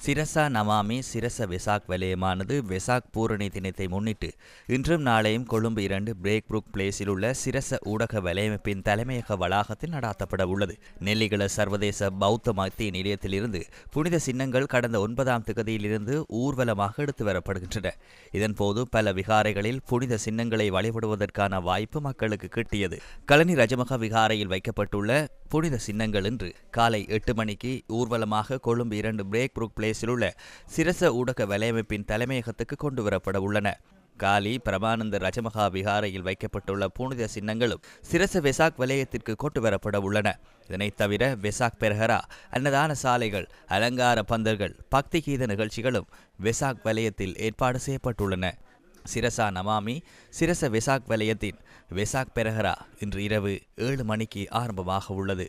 சிரசா நமாமி சிரச வெசாக் வலயமானது வெசாக் பூரணி தினத்தை முன்னிட்டு இன்றும் நாளையும் கொழும்பு 2 பிரேக் புரூக் பிளேஸில் உள்ள சிரச ஊடக வலையமைப்பின் தலைமையக வளாகத்தில் நடாத்தப்பட உள்ளது. நெல்லிகள சர்வதேச பௌத்த மத்திய நிலையத்திலிருந்து புனித சின்னங்கள் கடந்த 9ஆம் திகதியிலிருந்து ஊர்வலமாக எடுத்து வரப்படுகின்றன. இதன்போது பல விகாரைகளில் புனித சின்னங்களை வழிபடுவதற்கான வாய்ப்பு மக்களுக்கு கிட்டியது. கழனி ரஜமக விகாரையில் வைக்கப்பட்டுள்ள புனித சின்னங்கள் இன்று காலை 8 மணிக்கு ஊர்வலமாக கொழும்பு 2 பிரேக் புரூக் பிளேஸில் உள்ள சிரச ஊடக வலையமைப்பின் தலைமையகத்துக்கு கொண்டு வரப்பட உள்ளன. காலி பிரமானந்த ரஜமகா விகாரையில் வைக்கப்பட்டுள்ள புனித சின்னங்களும் சிரச வெசாக் வலயத்திற்கு கொண்டு வரப்பட உள்ளன. இதனைத் தவிர வெசாக் பெரஹரா, அன்னதான சாலைகள், அலங்கார பந்தல்கள், பக்தி கீத நிகழ்ச்சிகளும் வெசாக் வலயத்தில் ஏற்பாடு செய்யப்பட்டுள்ளன. சிரசா நமாமி சிரச வெசாக் வலயத்தின் வெசாக் பெரஹரா இன்று இரவு 7 மணிக்கு ஆரம்பமாக உள்ளது.